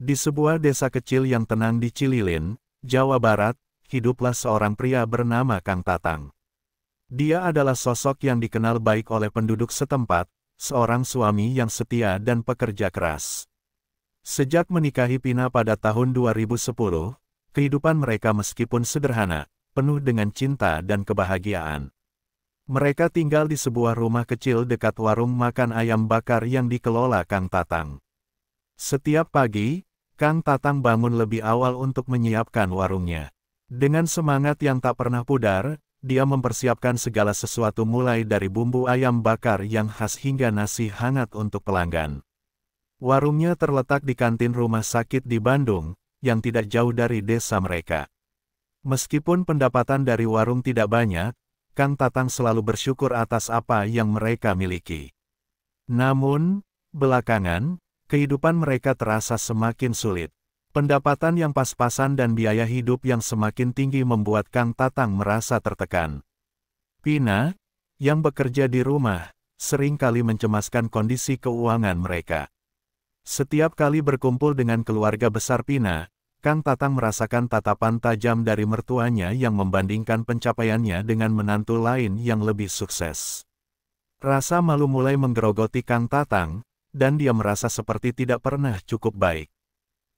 Di sebuah desa kecil yang tenang di Cililin, Jawa Barat, hiduplah seorang pria bernama Kang Tatang. Dia adalah sosok yang dikenal baik oleh penduduk setempat, seorang suami yang setia dan pekerja keras. Sejak menikahi Pina pada tahun 2010, kehidupan mereka meskipun sederhana, penuh dengan cinta dan kebahagiaan. Mereka tinggal di sebuah rumah kecil dekat warung makan ayam bakar yang dikelola Kang Tatang. Setiap pagi, Kang Tatang bangun lebih awal untuk menyiapkan warungnya. Dengan semangat yang tak pernah pudar, dia mempersiapkan segala sesuatu mulai dari bumbu ayam bakar yang khas hingga nasi hangat untuk pelanggan. Warungnya terletak di kantin rumah sakit di Bandung, yang tidak jauh dari desa mereka. Meskipun pendapatan dari warung tidak banyak, Kang Tatang selalu bersyukur atas apa yang mereka miliki. Namun, belakangan, kehidupan mereka terasa semakin sulit. Pendapatan yang pas-pasan dan biaya hidup yang semakin tinggi membuat Kang Tatang merasa tertekan. Pina, yang bekerja di rumah, sering kali mencemaskan kondisi keuangan mereka. Setiap kali berkumpul dengan keluarga besar Pina, Kang Tatang merasakan tatapan tajam dari mertuanya yang membandingkan pencapaiannya dengan menantu lain yang lebih sukses. Rasa malu mulai menggerogoti Kang Tatang, dan dia merasa seperti tidak pernah cukup baik.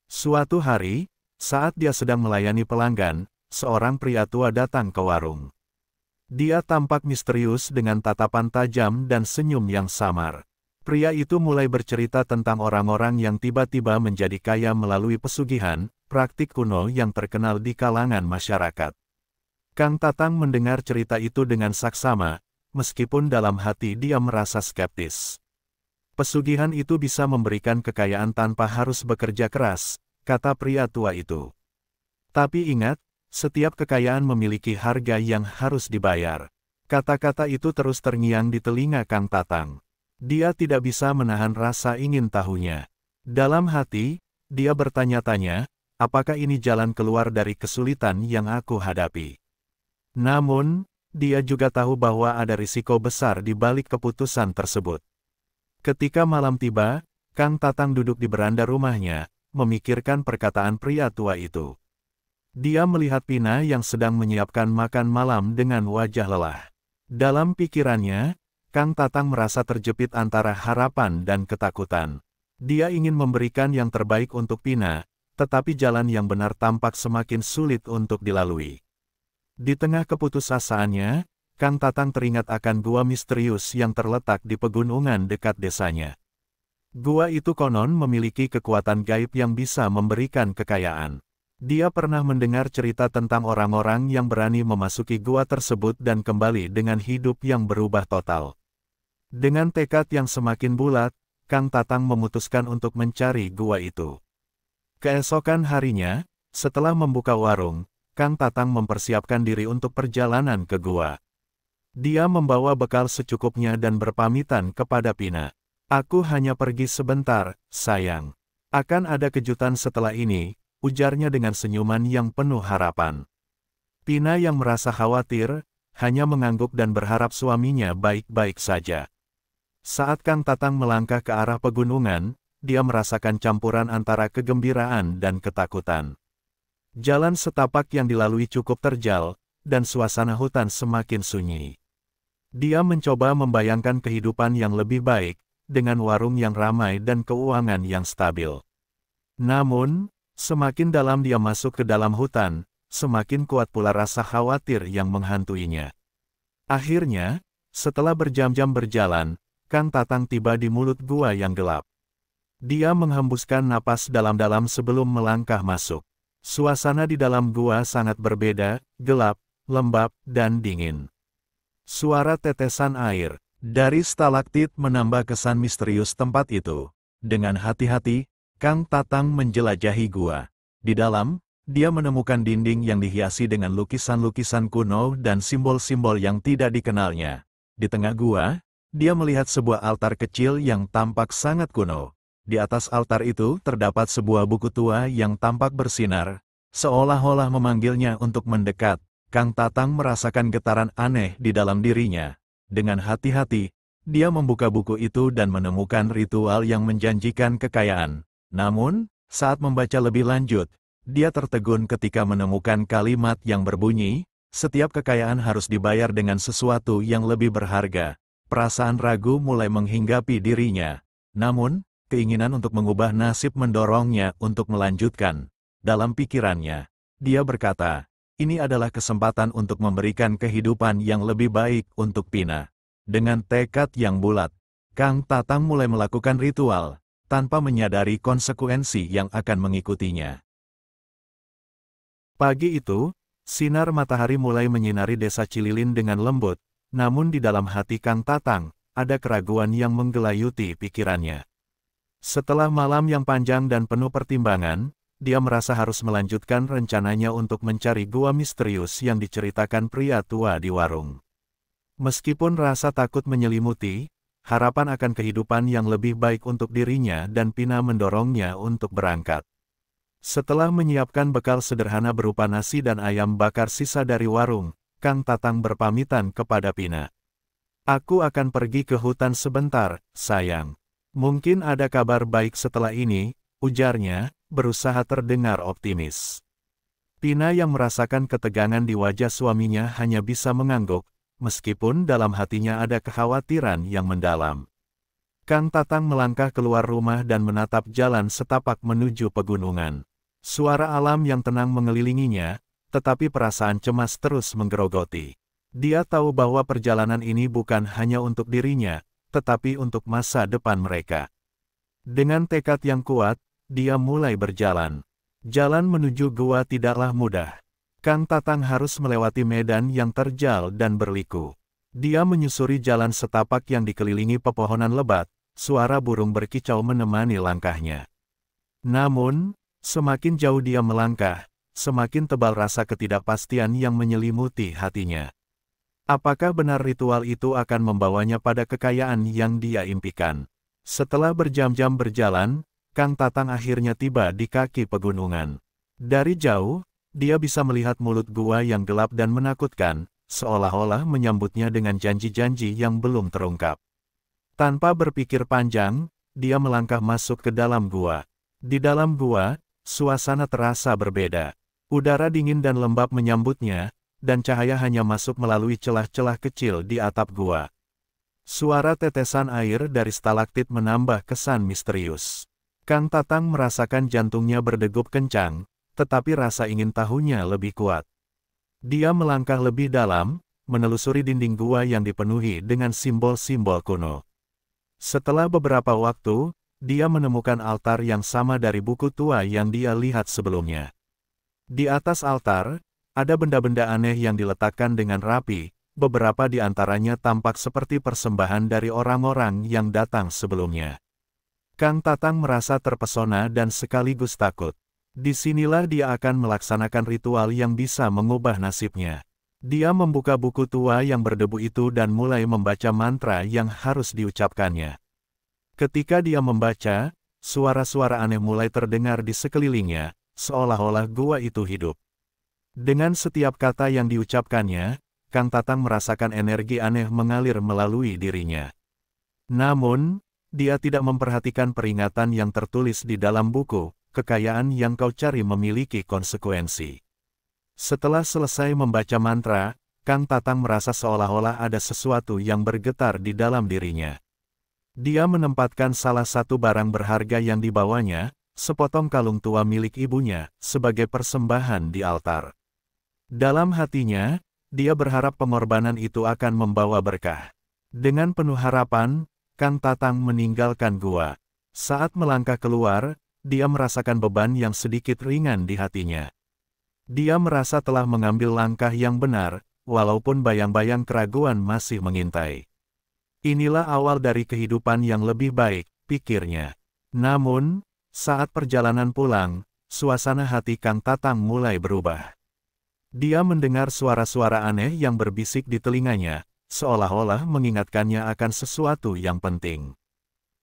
Suatu hari, saat dia sedang melayani pelanggan, seorang pria tua datang ke warung. Dia tampak misterius dengan tatapan tajam dan senyum yang samar. Pria itu mulai bercerita tentang orang-orang yang tiba-tiba menjadi kaya melalui pesugihan, praktik kuno yang terkenal di kalangan masyarakat. Kang Tatang mendengar cerita itu dengan saksama, meskipun dalam hati dia merasa skeptis. Pesugihan itu bisa memberikan kekayaan tanpa harus bekerja keras, kata pria tua itu. Tapi ingat, setiap kekayaan memiliki harga yang harus dibayar. Kata-kata itu terus terngiang di telinga Kang Tatang. Dia tidak bisa menahan rasa ingin tahunya. Dalam hati, dia bertanya-tanya, apakah ini jalan keluar dari kesulitan yang aku hadapi? Namun, dia juga tahu bahwa ada risiko besar di balik keputusan tersebut. Ketika malam tiba, Kang Tatang duduk di beranda rumahnya, memikirkan perkataan pria tua itu. Dia melihat Pina yang sedang menyiapkan makan malam dengan wajah lelah. Dalam pikirannya, Kang Tatang merasa terjepit antara harapan dan ketakutan. Dia ingin memberikan yang terbaik untuk Pina, tetapi jalan yang benar tampak semakin sulit untuk dilalui. Di tengah keputusasaannya, Kang Tatang teringat akan gua misterius yang terletak di pegunungan dekat desanya. Gua itu konon memiliki kekuatan gaib yang bisa memberikan kekayaan. Dia pernah mendengar cerita tentang orang-orang yang berani memasuki gua tersebut dan kembali dengan hidup yang berubah total. Dengan tekad yang semakin bulat, Kang Tatang memutuskan untuk mencari gua itu. Keesokan harinya, setelah membuka warung, Kang Tatang mempersiapkan diri untuk perjalanan ke gua. Dia membawa bekal secukupnya dan berpamitan kepada Pina. Aku hanya pergi sebentar, sayang. Akan ada kejutan setelah ini, ujarnya dengan senyuman yang penuh harapan. Pina yang merasa khawatir, hanya mengangguk dan berharap suaminya baik-baik saja. Saat Kang Tatang melangkah ke arah pegunungan, dia merasakan campuran antara kegembiraan dan ketakutan. Jalan setapak yang dilalui cukup terjal, dan suasana hutan semakin sunyi. Dia mencoba membayangkan kehidupan yang lebih baik, dengan warung yang ramai dan keuangan yang stabil. Namun, semakin dalam dia masuk ke dalam hutan, semakin kuat pula rasa khawatir yang menghantuinya. Akhirnya, setelah berjam-jam berjalan, Kang Tatang tiba di mulut gua yang gelap. Dia menghembuskan napas dalam-dalam sebelum melangkah masuk. Suasana di dalam gua sangat berbeda, gelap, lembab, dan dingin. Suara tetesan air dari stalaktit menambah kesan misterius tempat itu. Dengan hati-hati, Kang Tatang menjelajahi gua. Di dalam, dia menemukan dinding yang dihiasi dengan lukisan-lukisan kuno dan simbol-simbol yang tidak dikenalnya. Di tengah gua, dia melihat sebuah altar kecil yang tampak sangat kuno. Di atas altar itu terdapat sebuah buku tua yang tampak bersinar, seolah-olah memanggilnya untuk mendekat. Kang Tatang merasakan getaran aneh di dalam dirinya. Dengan hati-hati, dia membuka buku itu dan menemukan ritual yang menjanjikan kekayaan. Namun, Saat membaca lebih lanjut, dia tertegun ketika menemukan kalimat yang berbunyi, setiap kekayaan harus dibayar dengan sesuatu yang lebih berharga. Perasaan ragu mulai menghinggapi dirinya. Namun, keinginan untuk mengubah nasib mendorongnya untuk melanjutkan. Dalam pikirannya, dia berkata, ini adalah kesempatan untuk memberikan kehidupan yang lebih baik untuk Pina. Dengan tekad yang bulat, Kang Tatang mulai melakukan ritual, tanpa menyadari konsekuensi yang akan mengikutinya. Pagi itu, sinar matahari mulai menyinari desa Cililin dengan lembut, namun di dalam hati Kang Tatang, ada keraguan yang menggelayuti pikirannya. Setelah malam yang panjang dan penuh pertimbangan, dia merasa harus melanjutkan rencananya untuk mencari gua misterius yang diceritakan pria tua di warung. Meskipun rasa takut menyelimuti, harapan akan kehidupan yang lebih baik untuk dirinya dan Pina mendorongnya untuk berangkat. Setelah menyiapkan bekal sederhana berupa nasi dan ayam bakar sisa dari warung, Kang Tatang berpamitan kepada Pina. Aku akan pergi ke hutan sebentar, sayang. Mungkin ada kabar baik setelah ini, ujarnya, berusaha terdengar optimis. Pina yang merasakan ketegangan di wajah suaminya hanya bisa mengangguk, meskipun dalam hatinya ada kekhawatiran yang mendalam. Kang Tatang melangkah keluar rumah dan menatap jalan setapak menuju pegunungan. Suara alam yang tenang mengelilinginya, tetapi perasaan cemas terus menggerogoti. Dia tahu bahwa perjalanan ini bukan hanya untuk dirinya, tetapi untuk masa depan mereka. Dengan tekad yang kuat, dia mulai berjalan. Jalan menuju gua tidaklah mudah. Kang Tatang harus melewati medan yang terjal dan berliku. Dia menyusuri jalan setapak yang dikelilingi pepohonan lebat, suara burung berkicau menemani langkahnya. Namun, semakin jauh dia melangkah, semakin tebal rasa ketidakpastian yang menyelimuti hatinya. Apakah benar ritual itu akan membawanya pada kekayaan yang dia impikan? Setelah berjam-jam berjalan, Kang Tatang akhirnya tiba di kaki pegunungan. Dari jauh, dia bisa melihat mulut gua yang gelap dan menakutkan, seolah-olah menyambutnya dengan janji-janji yang belum terungkap. Tanpa berpikir panjang, dia melangkah masuk ke dalam gua. Di dalam gua, suasana terasa berbeda. Udara dingin dan lembab menyambutnya, dan cahaya hanya masuk melalui celah-celah kecil di atap gua. Suara tetesan air dari stalaktit menambah kesan misterius. Kang Tatang merasakan jantungnya berdegup kencang, tetapi rasa ingin tahunya lebih kuat. Dia melangkah lebih dalam, menelusuri dinding gua yang dipenuhi dengan simbol-simbol kuno. Setelah beberapa waktu, dia menemukan altar yang sama dari buku tua yang dia lihat sebelumnya. Di atas altar, ada benda-benda aneh yang diletakkan dengan rapi, beberapa di antaranya tampak seperti persembahan dari orang-orang yang datang sebelumnya. Kang Tatang merasa terpesona dan sekaligus takut. Disinilah dia akan melaksanakan ritual yang bisa mengubah nasibnya. Dia membuka buku tua yang berdebu itu dan mulai membaca mantra yang harus diucapkannya. Ketika dia membaca, suara-suara aneh mulai terdengar di sekelilingnya, seolah-olah gua itu hidup. Dengan setiap kata yang diucapkannya, Kang Tatang merasakan energi aneh mengalir melalui dirinya. Namun, dia tidak memperhatikan peringatan yang tertulis di dalam buku, kekayaan yang kau cari memiliki konsekuensi. Setelah selesai membaca mantra, Kang Tatang merasa seolah-olah ada sesuatu yang bergetar di dalam dirinya. Dia menempatkan salah satu barang berharga yang dibawanya, sepotong kalung tua milik ibunya, sebagai persembahan di altar. Dalam hatinya, dia berharap pengorbanan itu akan membawa berkah. Dengan penuh harapan, Kang Tatang meninggalkan gua. Saat melangkah keluar, dia merasakan beban yang sedikit ringan di hatinya. Dia merasa telah mengambil langkah yang benar, walaupun bayang-bayang keraguan masih mengintai. Inilah awal dari kehidupan yang lebih baik, pikirnya. Namun, saat perjalanan pulang, suasana hati Kang Tatang mulai berubah. Dia mendengar suara-suara aneh yang berbisik di telinganya, seolah-olah mengingatkannya akan sesuatu yang penting.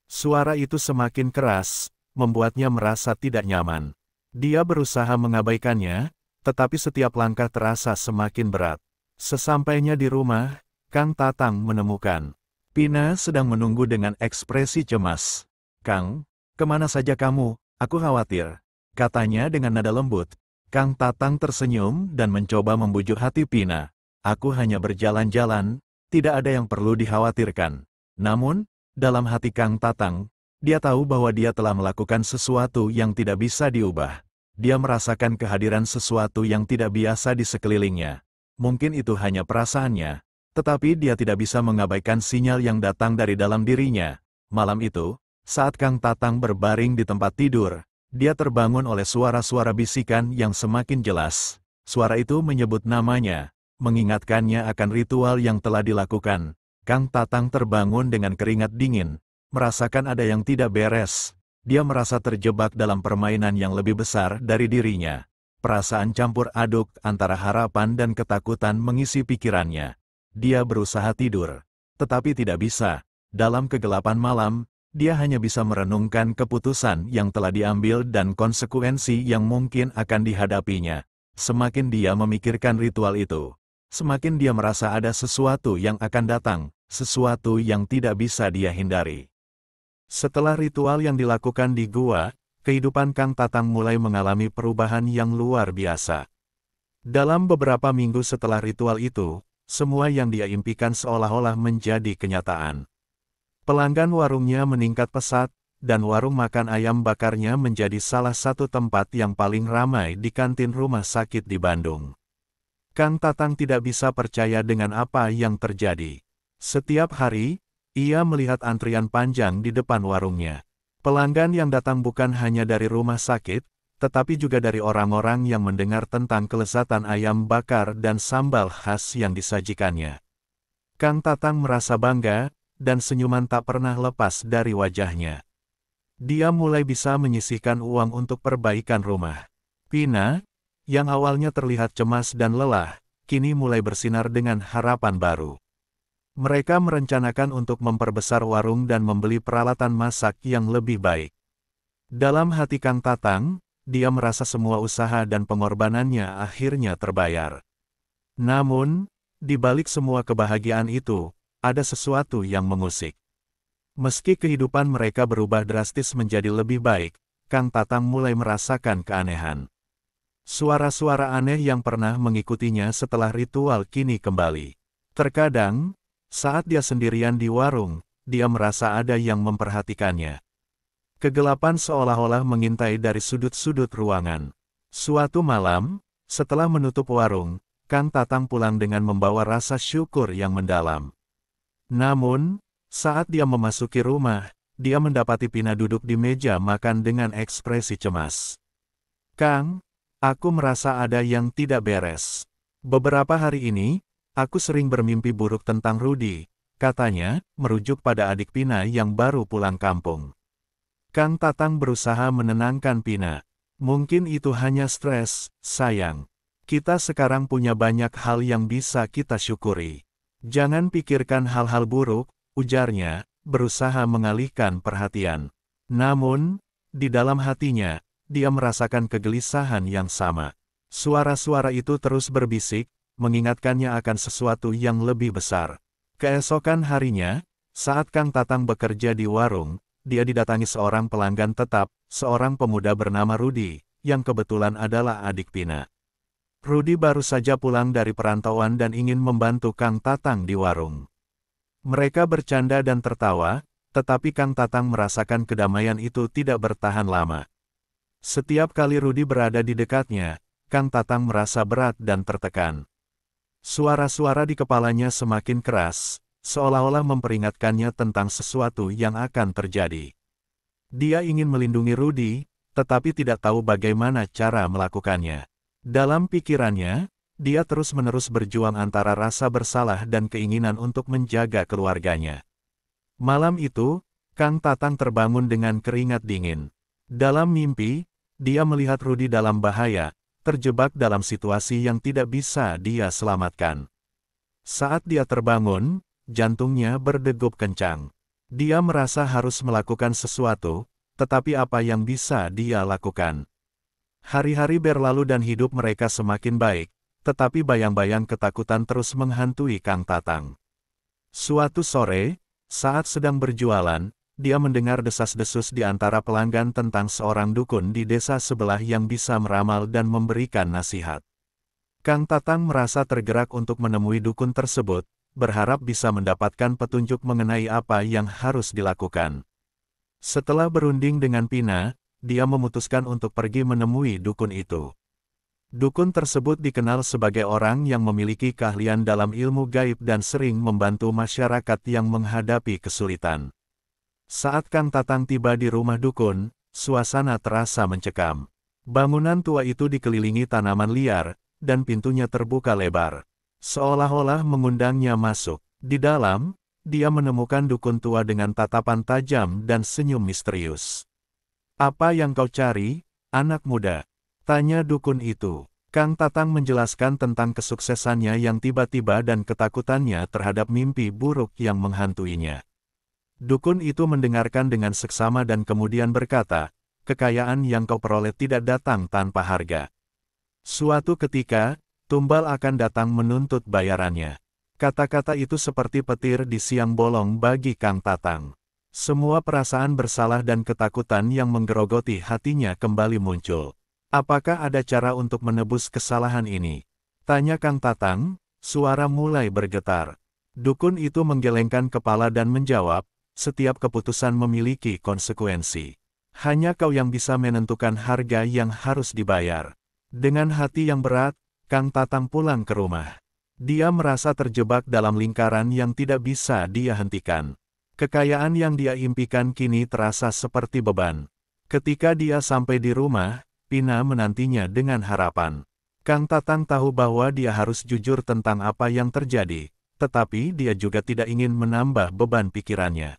Suara itu semakin keras, membuatnya merasa tidak nyaman. Dia berusaha mengabaikannya, tetapi setiap langkah terasa semakin berat. Sesampainya di rumah, Kang Tatang menemukan Pina sedang menunggu dengan ekspresi cemas. "Kang, kemana saja kamu? Aku khawatir." katanya dengan nada lembut. Kang Tatang tersenyum dan mencoba membujuk hati Pina. Aku hanya berjalan-jalan, tidak ada yang perlu dikhawatirkan. Namun, dalam hati Kang Tatang, dia tahu bahwa dia telah melakukan sesuatu yang tidak bisa diubah. Dia merasakan kehadiran sesuatu yang tidak biasa di sekelilingnya. Mungkin itu hanya perasaannya, tetapi dia tidak bisa mengabaikan sinyal yang datang dari dalam dirinya. Malam itu, saat Kang Tatang berbaring di tempat tidur, dia terbangun oleh suara-suara bisikan yang semakin jelas. Suara itu menyebut namanya, mengingatkannya akan ritual yang telah dilakukan. Kang Tatang terbangun dengan keringat dingin, merasakan ada yang tidak beres. Dia merasa terjebak dalam permainan yang lebih besar dari dirinya. Perasaan campur aduk antara harapan dan ketakutan mengisi pikirannya. Dia berusaha tidur, tetapi tidak bisa. Dalam kegelapan malam, dia hanya bisa merenungkan keputusan yang telah diambil dan konsekuensi yang mungkin akan dihadapinya. Semakin dia memikirkan ritual itu, semakin dia merasa ada sesuatu yang akan datang, sesuatu yang tidak bisa dia hindari. Setelah ritual yang dilakukan di gua, kehidupan Kang Tatang mulai mengalami perubahan yang luar biasa. Dalam beberapa minggu setelah ritual itu, semua yang dia impikan seolah-olah menjadi kenyataan. Pelanggan warungnya meningkat pesat, dan warung makan ayam bakarnya menjadi salah satu tempat yang paling ramai di kantin rumah sakit di Bandung. Kang Tatang tidak bisa percaya dengan apa yang terjadi. Setiap hari, ia melihat antrian panjang di depan warungnya. Pelanggan yang datang bukan hanya dari rumah sakit, tetapi juga dari orang-orang yang mendengar tentang kelezatan ayam bakar dan sambal khas yang disajikannya. Kang Tatang merasa bangga, dan senyuman tak pernah lepas dari wajahnya. Dia mulai bisa menyisihkan uang untuk perbaikan rumah. Pina, yang awalnya terlihat cemas dan lelah, kini mulai bersinar dengan harapan baru. Mereka merencanakan untuk memperbesar warung dan membeli peralatan masak yang lebih baik. Dalam hati Kang Tatang, dia merasa semua usaha dan pengorbanannya akhirnya terbayar. Namun, di balik semua kebahagiaan itu, ada sesuatu yang mengusik. Meski kehidupan mereka berubah drastis menjadi lebih baik, Kang Tatang mulai merasakan keanehan. Suara-suara aneh yang pernah mengikutinya setelah ritual kini kembali. Terkadang, saat dia sendirian di warung, dia merasa ada yang memperhatikannya. Kegelapan seolah-olah mengintai dari sudut-sudut ruangan. Suatu malam, setelah menutup warung, Kang Tatang pulang dengan membawa rasa syukur yang mendalam. Namun, saat dia memasuki rumah, dia mendapati Pina duduk di meja makan dengan ekspresi cemas. "Kang, aku merasa ada yang tidak beres. Beberapa hari ini, aku sering bermimpi buruk tentang Rudi," katanya, merujuk pada adik Pina yang baru pulang kampung. Kang Tatang berusaha menenangkan Pina. "Mungkin itu hanya stres, sayang. Kita sekarang punya banyak hal yang bisa kita syukuri. Jangan pikirkan hal-hal buruk," ujarnya, berusaha mengalihkan perhatian. Namun, di dalam hatinya, dia merasakan kegelisahan yang sama. Suara-suara itu terus berbisik, mengingatkannya akan sesuatu yang lebih besar. Keesokan harinya, saat Kang Tatang bekerja di warung, dia didatangi seorang pelanggan tetap, seorang pemuda bernama Rudi, yang kebetulan adalah adik Pina. Rudi baru saja pulang dari perantauan dan ingin membantu Kang Tatang di warung. Mereka bercanda dan tertawa, tetapi Kang Tatang merasakan kedamaian itu tidak bertahan lama. Setiap kali Rudi berada di dekatnya, Kang Tatang merasa berat dan tertekan. Suara-suara di kepalanya semakin keras, seolah-olah memperingatkannya tentang sesuatu yang akan terjadi. Dia ingin melindungi Rudi, tetapi tidak tahu bagaimana cara melakukannya. Dalam pikirannya, dia terus-menerus berjuang antara rasa bersalah dan keinginan untuk menjaga keluarganya. Malam itu, Kang Tatang terbangun dengan keringat dingin. Dalam mimpi, dia melihat Rudi dalam bahaya, terjebak dalam situasi yang tidak bisa dia selamatkan. Saat dia terbangun, jantungnya berdegup kencang. Dia merasa harus melakukan sesuatu, tetapi apa yang bisa dia lakukan? Hari-hari berlalu dan hidup mereka semakin baik, tetapi bayang-bayang ketakutan terus menghantui Kang Tatang. Suatu sore, saat sedang berjualan, dia mendengar desas-desus di antara pelanggan tentang seorang dukun di desa sebelah yang bisa meramal dan memberikan nasihat. Kang Tatang merasa tergerak untuk menemui dukun tersebut, berharap bisa mendapatkan petunjuk mengenai apa yang harus dilakukan. Setelah berunding dengan Pina, dia memutuskan untuk pergi menemui dukun itu. Dukun tersebut dikenal sebagai orang yang memiliki keahlian dalam ilmu gaib dan sering membantu masyarakat yang menghadapi kesulitan. Saat Kang Tatang tiba di rumah dukun, suasana terasa mencekam. Bangunan tua itu dikelilingi tanaman liar, dan pintunya terbuka lebar. Seolah-olah mengundangnya masuk. Di dalam, dia menemukan dukun tua dengan tatapan tajam dan senyum misterius. "Apa yang kau cari, anak muda?" tanya dukun itu. Kang Tatang menjelaskan tentang kesuksesannya yang tiba-tiba dan ketakutannya terhadap mimpi buruk yang menghantuinya. Dukun itu mendengarkan dengan seksama dan kemudian berkata, "Kekayaan yang kau peroleh tidak datang tanpa harga. Suatu ketika, tumbal akan datang menuntut bayarannya." Kata-kata itu seperti petir di siang bolong bagi Kang Tatang. Semua perasaan bersalah dan ketakutan yang menggerogoti hatinya kembali muncul. "Apakah ada cara untuk menebus kesalahan ini?" tanya Kang Tatang, suara mulai bergetar. Dukun itu menggelengkan kepala dan menjawab, "Setiap keputusan memiliki konsekuensi. Hanya kau yang bisa menentukan harga yang harus dibayar." Dengan hati yang berat, Kang Tatang pulang ke rumah. Dia merasa terjebak dalam lingkaran yang tidak bisa dia hentikan. Kekayaan yang dia impikan kini terasa seperti beban. Ketika dia sampai di rumah, Pina menantinya dengan harapan. Kang Tatang tahu bahwa dia harus jujur tentang apa yang terjadi, tetapi dia juga tidak ingin menambah beban pikirannya.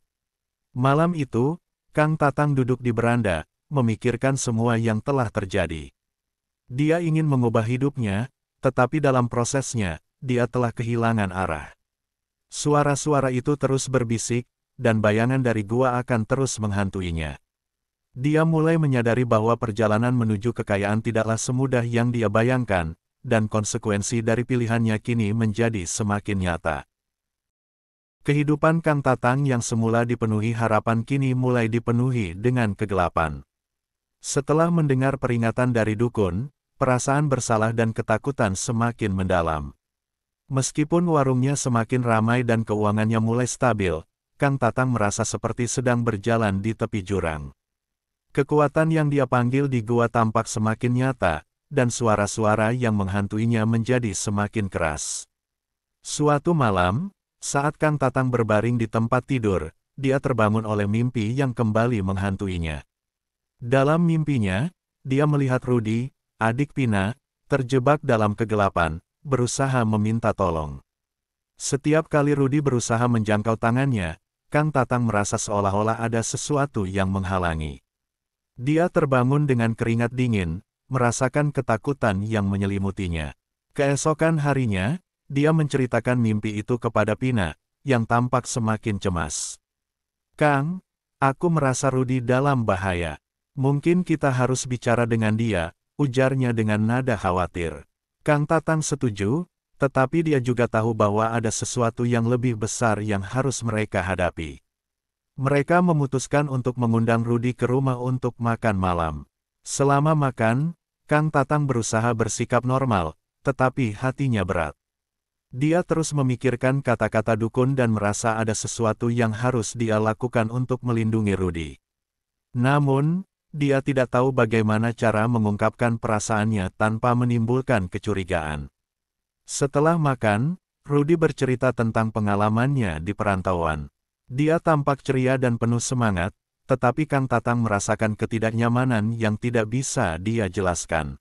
Malam itu, Kang Tatang duduk di beranda, memikirkan semua yang telah terjadi. Dia ingin mengubah hidupnya, tetapi dalam prosesnya, dia telah kehilangan arah. Suara-suara itu terus berbisik, dan bayangan dari gua akan terus menghantuinya. Dia mulai menyadari bahwa perjalanan menuju kekayaan tidaklah semudah yang dia bayangkan, dan konsekuensi dari pilihannya kini menjadi semakin nyata. Kehidupan Kang Tatang yang semula dipenuhi harapan kini mulai dipenuhi dengan kegelapan. Setelah mendengar peringatan dari dukun, perasaan bersalah dan ketakutan semakin mendalam. Meskipun warungnya semakin ramai dan keuangannya mulai stabil, Kang Tatang merasa seperti sedang berjalan di tepi jurang. Kekuatan yang dia panggil di gua tampak semakin nyata, dan suara-suara yang menghantuinya menjadi semakin keras. Suatu malam, saat Kang Tatang berbaring di tempat tidur, dia terbangun oleh mimpi yang kembali menghantuinya. Dalam mimpinya, dia melihat Rudy, adik Pina, terjebak dalam kegelapan, berusaha meminta tolong. Setiap kali Rudy berusaha menjangkau tangannya, Kang Tatang merasa seolah-olah ada sesuatu yang menghalangi. Dia terbangun dengan keringat dingin, merasakan ketakutan yang menyelimutinya. Keesokan harinya, dia menceritakan mimpi itu kepada Pina, yang tampak semakin cemas. "Kang, aku merasa Rudy dalam bahaya. Mungkin kita harus bicara dengan dia," ujarnya dengan nada khawatir. Kang Tatang setuju, tetapi dia juga tahu bahwa ada sesuatu yang lebih besar yang harus mereka hadapi. Mereka memutuskan untuk mengundang Rudy ke rumah untuk makan malam. Selama makan, Kang Tatang berusaha bersikap normal, tetapi hatinya berat. Dia terus memikirkan kata-kata dukun dan merasa ada sesuatu yang harus dia lakukan untuk melindungi Rudy. Namun, dia tidak tahu bagaimana cara mengungkapkan perasaannya tanpa menimbulkan kecurigaan. Setelah makan, Rudy bercerita tentang pengalamannya di perantauan. Dia tampak ceria dan penuh semangat, tetapi Kang Tatang merasakan ketidaknyamanan yang tidak bisa dia jelaskan.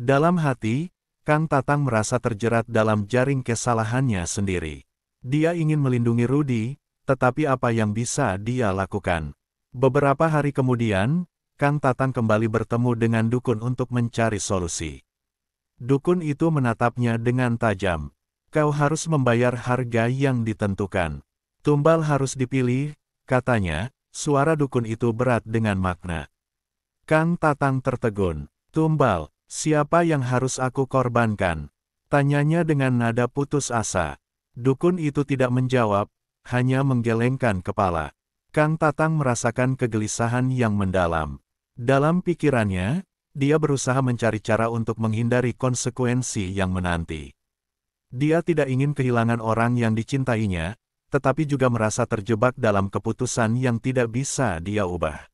Dalam hati, Kang Tatang merasa terjerat dalam jaring kesalahannya sendiri. Dia ingin melindungi Rudy, tetapi apa yang bisa dia lakukan? Beberapa hari kemudian, Kang Tatang kembali bertemu dengan dukun untuk mencari solusi. Dukun itu menatapnya dengan tajam. "Kau harus membayar harga yang ditentukan. Tumbal harus dipilih," katanya. Suara dukun itu berat dengan makna. Kang Tatang tertegun. "Tumbal, siapa yang harus aku korbankan?" tanyanya dengan nada putus asa. Dukun itu tidak menjawab, hanya menggelengkan kepala. Kang Tatang merasakan kegelisahan yang mendalam. Dalam pikirannya, dia berusaha mencari cara untuk menghindari konsekuensi yang menanti. Dia tidak ingin kehilangan orang yang dicintainya, tetapi juga merasa terjebak dalam keputusan yang tidak bisa dia ubah.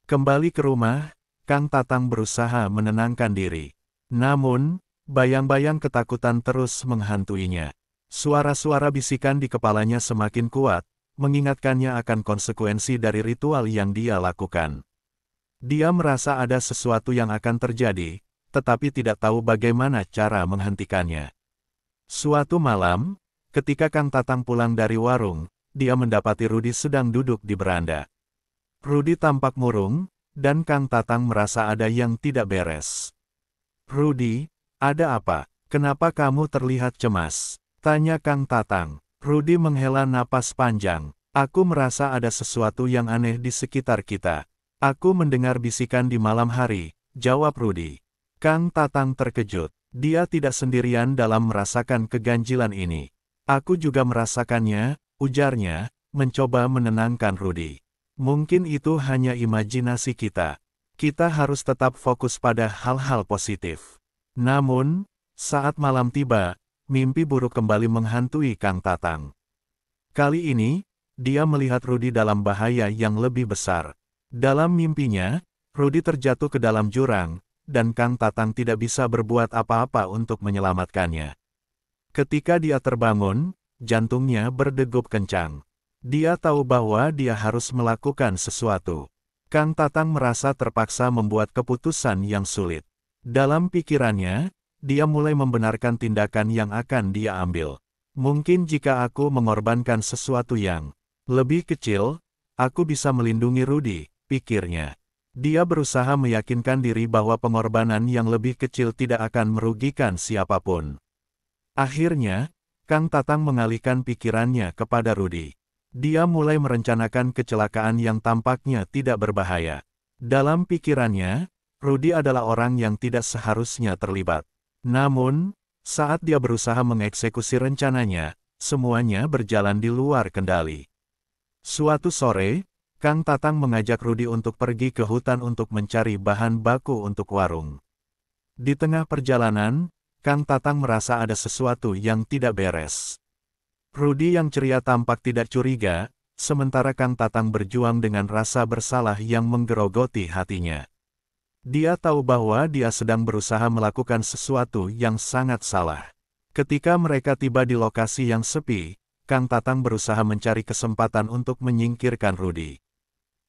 Kembali ke rumah, Kang Tatang berusaha menenangkan diri. Namun, bayang-bayang ketakutan terus menghantuinya. Suara-suara bisikan di kepalanya semakin kuat, mengingatkannya akan konsekuensi dari ritual yang dia lakukan. Dia merasa ada sesuatu yang akan terjadi, tetapi tidak tahu bagaimana cara menghentikannya. Suatu malam, ketika Kang Tatang pulang dari warung, dia mendapati Rudy sedang duduk di beranda. Rudy tampak murung, dan Kang Tatang merasa ada yang tidak beres. "Rudy, ada apa? Kenapa kamu terlihat cemas?" tanya Kang Tatang. Rudy menghela napas panjang. "Aku merasa ada sesuatu yang aneh di sekitar kita. Aku mendengar bisikan di malam hari," jawab Rudy. Kang Tatang terkejut. Dia tidak sendirian dalam merasakan keganjilan ini. "Aku juga merasakannya," ujarnya, mencoba menenangkan Rudy. "Mungkin itu hanya imajinasi kita. Kita harus tetap fokus pada hal-hal positif." Namun, saat malam tiba, mimpi buruk kembali menghantui Kang Tatang. Kali ini, dia melihat Rudy dalam bahaya yang lebih besar. Dalam mimpinya, Rudy terjatuh ke dalam jurang, dan Kang Tatang tidak bisa berbuat apa-apa untuk menyelamatkannya. Ketika dia terbangun, jantungnya berdegup kencang. Dia tahu bahwa dia harus melakukan sesuatu. Kang Tatang merasa terpaksa membuat keputusan yang sulit. Dalam pikirannya, dia mulai membenarkan tindakan yang akan dia ambil. "Mungkin jika aku mengorbankan sesuatu yang lebih kecil, aku bisa melindungi Rudy," pikirnya. Dia berusaha meyakinkan diri bahwa pengorbanan yang lebih kecil tidak akan merugikan siapapun. Akhirnya, Kang Tatang mengalihkan pikirannya kepada Rudy. Dia mulai merencanakan kecelakaan yang tampaknya tidak berbahaya. Dalam pikirannya, Rudy adalah orang yang tidak seharusnya terlibat. Namun, saat dia berusaha mengeksekusi rencananya, semuanya berjalan di luar kendali. Suatu sore, Kang Tatang mengajak Rudy untuk pergi ke hutan untuk mencari bahan baku untuk warung. Di tengah perjalanan, Kang Tatang merasa ada sesuatu yang tidak beres. Rudy yang ceria tampak tidak curiga, sementara Kang Tatang berjuang dengan rasa bersalah yang menggerogoti hatinya. Dia tahu bahwa dia sedang berusaha melakukan sesuatu yang sangat salah. Ketika mereka tiba di lokasi yang sepi, Kang Tatang berusaha mencari kesempatan untuk menyingkirkan Rudy.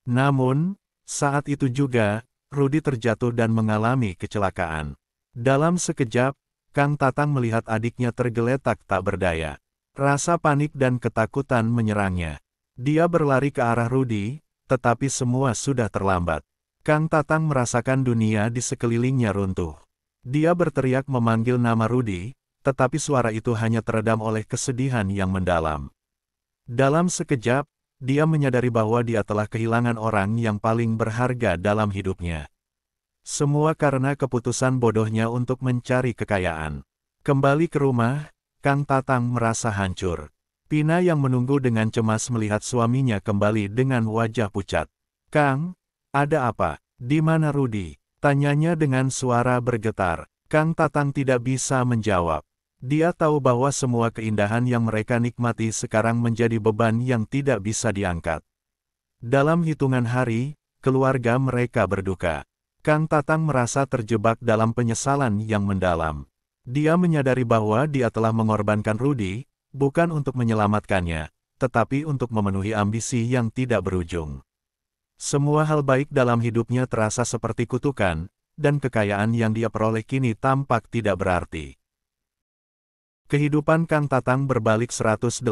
Namun, saat itu juga, Rudy terjatuh dan mengalami kecelakaan. Dalam sekejap, Kang Tatang melihat adiknya tergeletak tak berdaya. Rasa panik dan ketakutan menyerangnya. Dia berlari ke arah Rudy, tetapi semua sudah terlambat. Kang Tatang merasakan dunia di sekelilingnya runtuh. Dia berteriak memanggil nama Rudy, tetapi suara itu hanya teredam oleh kesedihan yang mendalam. Dalam sekejap, dia menyadari bahwa dia telah kehilangan orang yang paling berharga dalam hidupnya. Semua karena keputusan bodohnya untuk mencari kekayaan. Kembali ke rumah, Kang Tatang merasa hancur. Pina yang menunggu dengan cemas melihat suaminya kembali dengan wajah pucat. "Kang, ada apa? Di mana Rudy?" tanyanya dengan suara bergetar. Kang Tatang tidak bisa menjawab. Dia tahu bahwa semua keindahan yang mereka nikmati sekarang menjadi beban yang tidak bisa diangkat. Dalam hitungan hari, keluarga mereka berduka. Kang Tatang merasa terjebak dalam penyesalan yang mendalam. Dia menyadari bahwa dia telah mengorbankan Rudy, bukan untuk menyelamatkannya, tetapi untuk memenuhi ambisi yang tidak berujung. Semua hal baik dalam hidupnya terasa seperti kutukan, dan kekayaan yang dia peroleh kini tampak tidak berarti. Kehidupan Kang Tatang berbalik 180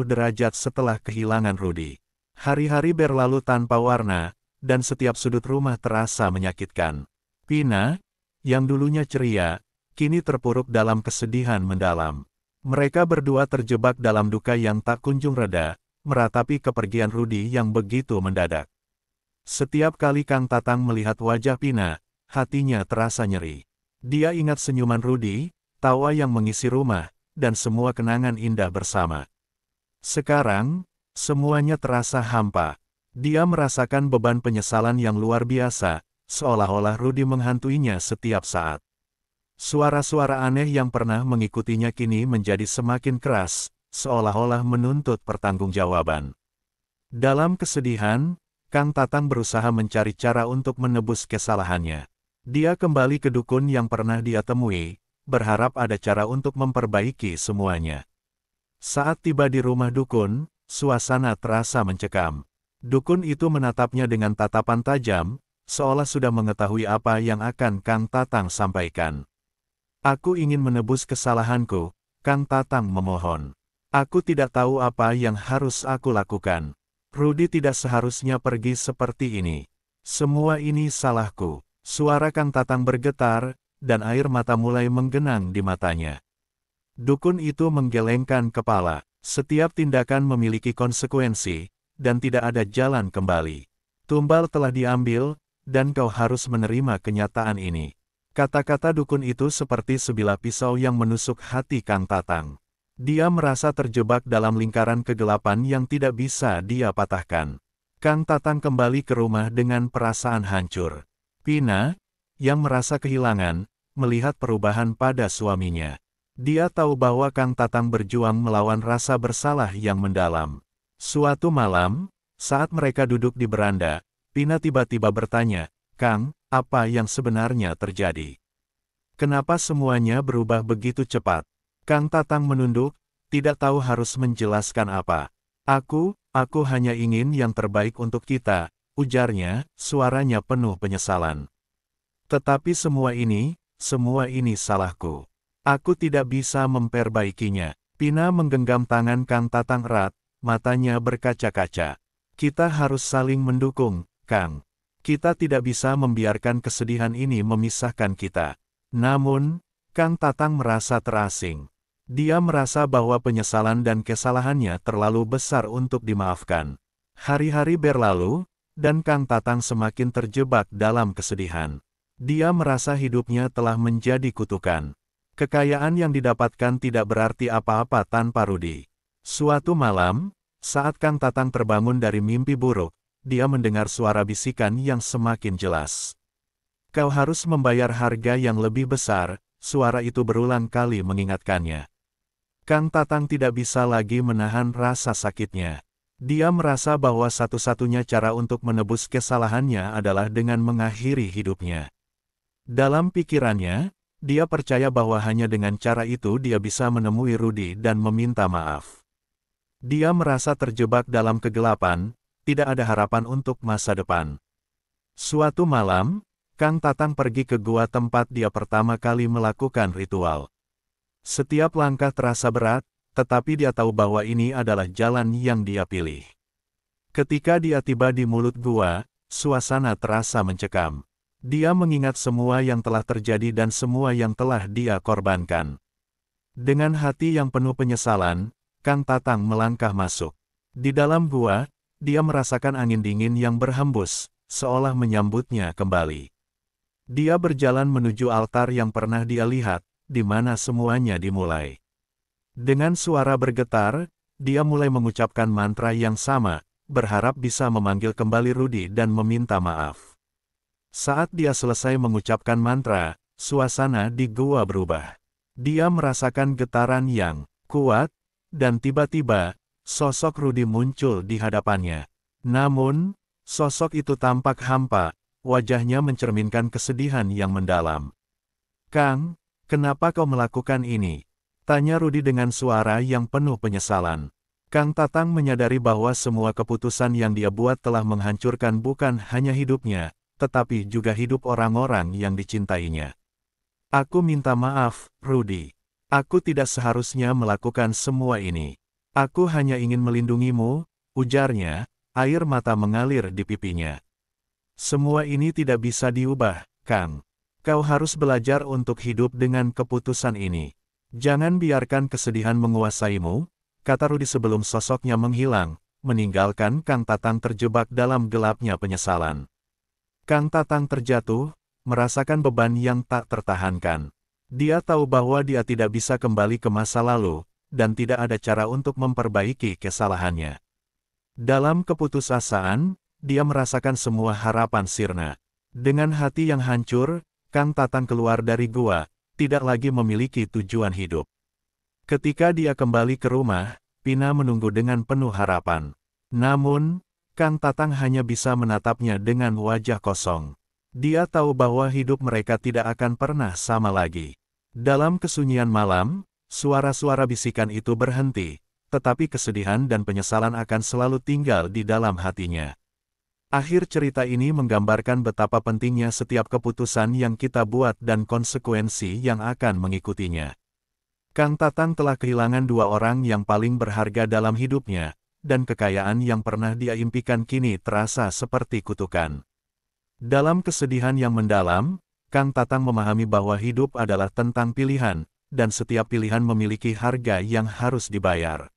derajat setelah kehilangan Rudy. Hari-hari berlalu tanpa warna, dan setiap sudut rumah terasa menyakitkan. Pina, yang dulunya ceria, kini terpuruk dalam kesedihan mendalam. Mereka berdua terjebak dalam duka yang tak kunjung reda, meratapi kepergian Rudy yang begitu mendadak. Setiap kali Kang Tatang melihat wajah Pina, hatinya terasa nyeri. Dia ingat senyuman Rudy, tawa yang mengisi rumah, dan semua kenangan indah bersama. Sekarang, semuanya terasa hampa. Dia merasakan beban penyesalan yang luar biasa, seolah-olah Rudy menghantuinya setiap saat. Suara-suara aneh yang pernah mengikutinya kini menjadi semakin keras, seolah-olah menuntut pertanggungjawaban. Dalam kesedihan, Kang Tatang berusaha mencari cara untuk menebus kesalahannya. Dia kembali ke dukun yang pernah dia temui, berharap ada cara untuk memperbaiki semuanya. Saat tiba di rumah dukun, suasana terasa mencekam. Dukun itu menatapnya dengan tatapan tajam, seolah sudah mengetahui apa yang akan Kang Tatang sampaikan. Aku ingin menebus kesalahanku, Kang Tatang memohon. Aku tidak tahu apa yang harus aku lakukan. Rudy tidak seharusnya pergi seperti ini. Semua ini salahku. Suara Kang Tatang bergetar, dan air mata mulai menggenang di matanya. Dukun itu menggelengkan kepala. Setiap tindakan memiliki konsekuensi, dan tidak ada jalan kembali. Tumbal telah diambil, dan kau harus menerima kenyataan ini. Kata-kata dukun itu seperti sebilah pisau yang menusuk hati Kang Tatang. Dia merasa terjebak dalam lingkaran kegelapan yang tidak bisa dia patahkan. Kang Tatang kembali ke rumah dengan perasaan hancur. Pina, yang merasa kehilangan, melihat perubahan pada suaminya. Dia tahu bahwa Kang Tatang berjuang melawan rasa bersalah yang mendalam. Suatu malam, saat mereka duduk di beranda, Pina tiba-tiba bertanya, "Kang, apa yang sebenarnya terjadi? Kenapa semuanya berubah begitu cepat?" Kang Tatang menunduk, tidak tahu harus menjelaskan apa. Aku hanya ingin yang terbaik untuk kita," ujarnya, suaranya penuh penyesalan. "Tetapi semua ini salahku. Aku tidak bisa memperbaikinya." Pina menggenggam tangan Kang Tatang erat, matanya berkaca-kaca. "Kita harus saling mendukung, Kang. Kita tidak bisa membiarkan kesedihan ini memisahkan kita." Namun, Kang Tatang merasa terasing. Dia merasa bahwa penyesalan dan kesalahannya terlalu besar untuk dimaafkan. Hari-hari berlalu, dan Kang Tatang semakin terjebak dalam kesedihan. Dia merasa hidupnya telah menjadi kutukan. Kekayaan yang didapatkan tidak berarti apa-apa tanpa Rudy. Suatu malam, saat Kang Tatang terbangun dari mimpi buruk, dia mendengar suara bisikan yang semakin jelas. "Kau harus membayar harga yang lebih besar," suara itu berulang kali mengingatkannya. Kang Tatang tidak bisa lagi menahan rasa sakitnya. Dia merasa bahwa satu-satunya cara untuk menebus kesalahannya adalah dengan mengakhiri hidupnya. Dalam pikirannya, dia percaya bahwa hanya dengan cara itu dia bisa menemui Rudy dan meminta maaf. Dia merasa terjebak dalam kegelapan, tidak ada harapan untuk masa depan. Suatu malam, Kang Tatang pergi ke gua tempat dia pertama kali melakukan ritual. Setiap langkah terasa berat, tetapi dia tahu bahwa ini adalah jalan yang dia pilih. Ketika dia tiba di mulut gua, suasana terasa mencekam. Dia mengingat semua yang telah terjadi dan semua yang telah dia korbankan. Dengan hati yang penuh penyesalan, Kang Tatang melangkah masuk. Di dalam gua, dia merasakan angin dingin yang berhembus, seolah menyambutnya kembali. Dia berjalan menuju altar yang pernah dia lihat, di mana semuanya dimulai. Dengan suara bergetar, dia mulai mengucapkan mantra yang sama, berharap bisa memanggil kembali Rudy dan meminta maaf. Saat dia selesai mengucapkan mantra, suasana di gua berubah. Dia merasakan getaran yang kuat, dan tiba-tiba, sosok Rudy muncul di hadapannya. Namun, sosok itu tampak hampa, wajahnya mencerminkan kesedihan yang mendalam. "Kang, kenapa kau melakukan ini?" tanya Rudy dengan suara yang penuh penyesalan. Kang Tatang menyadari bahwa semua keputusan yang dia buat telah menghancurkan bukan hanya hidupnya, tetapi juga hidup orang-orang yang dicintainya. "Aku minta maaf, Rudy. Aku tidak seharusnya melakukan semua ini. Aku hanya ingin melindungimu," ujarnya, air mata mengalir di pipinya. "Semua ini tidak bisa diubah, Kang. Kau harus belajar untuk hidup dengan keputusan ini. Jangan biarkan kesedihan menguasaimu," kata Rudy sebelum sosoknya menghilang, meninggalkan Kang Tatang terjebak dalam gelapnya penyesalan. Kang Tatang terjatuh, merasakan beban yang tak tertahankan. Dia tahu bahwa dia tidak bisa kembali ke masa lalu, dan tidak ada cara untuk memperbaiki kesalahannya. Dalam keputusasaan, dia merasakan semua harapan sirna. Dengan hati yang hancur, Kang Tatang keluar dari gua, tidak lagi memiliki tujuan hidup. Ketika dia kembali ke rumah, Pina menunggu dengan penuh harapan. Namun, Kang Tatang hanya bisa menatapnya dengan wajah kosong. Dia tahu bahwa hidup mereka tidak akan pernah sama lagi. Dalam kesunyian malam, suara-suara bisikan itu berhenti, tetapi kesedihan dan penyesalan akan selalu tinggal di dalam hatinya. Akhir cerita ini menggambarkan betapa pentingnya setiap keputusan yang kita buat dan konsekuensi yang akan mengikutinya. Kang Tatang telah kehilangan dua orang yang paling berharga dalam hidupnya, dan kekayaan yang pernah dia impikan kini terasa seperti kutukan. Dalam kesedihan yang mendalam, Kang Tatang memahami bahwa hidup adalah tentang pilihan, dan setiap pilihan memiliki harga yang harus dibayar.